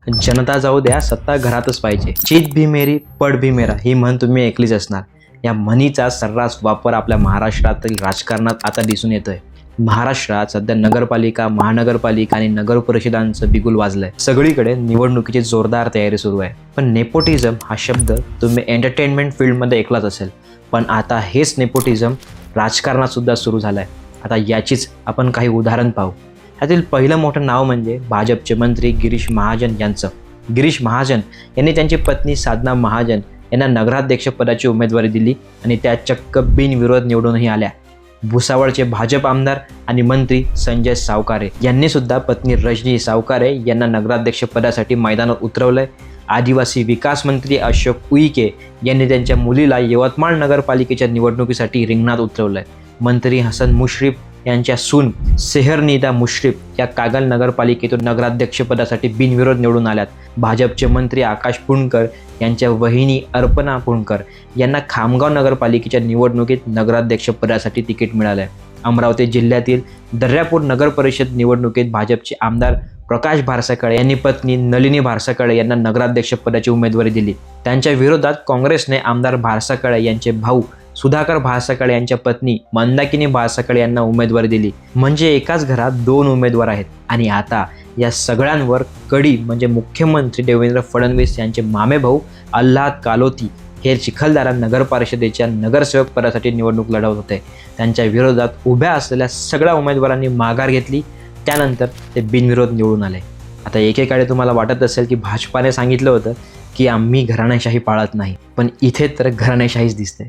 जनता जाऊ द्या, सत्ता घरातच पाहिजे. चित भी मेरी पड भी मेरा ही म्हण तुम्ही ऐकलीच असणार. या म्हणीचा सर्रास वापर आपल्या महाराष्ट्रातील राजकारणात आता दिसून येतोय. महाराष्ट्रात सध्या नगरपालिका, महानगरपालिका आणि नगर परिषदांचं बिगुल वाजलंय. सगळीकडे निवडणुकीची जोरदार तयारी सुरू आहे. पण नेपोटिझम हा शब्द तुम्ही एंटरटेनमेंट फील्डमध्ये ऐकलाच असेल, पण आता हेच नेपोटिझम राजकारणात सुद्धा सुरू झालंय. आता याचीच आपण काही उदाहरण पाहू. यातील पहिलं मोठं नाव म्हणजे भाजपचे मंत्री गिरीश महाजन यांचं. गिरीश महाजन यांनी त्यांची पत्नी साधना महाजन यांना नगराध्यक्षपदाची उमेदवारी दिली आणि त्या चक्क बिनविरोध निवडूनही आल्या. भुसावळचे भाजप आमदार आणि मंत्री संजय सावकारे यांनी सुद्धा पत्नी रजनी सावकारे यांना नगराध्यक्षपदासाठी मैदानात उतरवलंय. आदिवासी विकास मंत्री अशोक उईके यांनी त्यांच्या मुलीला यवतमाळ नगरपालिकेच्या निवडणुकीसाठी रिंगणात उतरवलंय. मंत्री हसन मुश्रीफ यांच्या सून सेहरनिदा मुश्रीफ या कागल नगरपालिकेतून नगराध्यक्षपदासाठी बिनविरोध निवडून आल्यात. भाजपचे मंत्री आकाश पुणकर यांच्या वहिनी अर्पणा पुणकर यांना खामगाव नगरपालिकेच्या निवडणुकीत नगराध्यक्षपदासाठी तिकीट मिळालं आहे. अमरावती जिल्ह्यातील दर्यापूर नगर परिषद निवडणुकीत भाजपचे आमदार प्रकाश भारसाकळे यांनी पत्नी नलिनी भारसाकळे यांना नगराध्यक्षपदाची उमेदवारी दिली. त्यांच्या विरोधात काँग्रेसने आमदार भारसाकळे यांचे भाऊ सुधाकर भारसाकळे यांच्या पत्नी मंदाकिनी भारसाकळे यांना उमेदवारी दिली. म्हणजे एकाच घरात दोन उमेदवार आहेत. आणि आता या सगळ्यांवर कडी म्हणजे मुख्यमंत्री देवेंद्र फडणवीस यांचे मामे भाऊ अल्हाद कालोती हे चिखलदरा नगर परिषदेच्या नगरसेवक पदासाठी निवडणूक लढवत होते. त्यांच्या विरोधात उभ्या असलेल्या सगळ्या उमेदवारांनी माघार घेतली. त्यानंतर ते बिनविरोध निवडून आले. आता एकेकाळी तुम्हाला वाटत असेल की भाजपाने सांगितलं होतं की आम्ही घराणेशाही पाळत नाही, पण इथे तर घराणेशाहीच दिसते.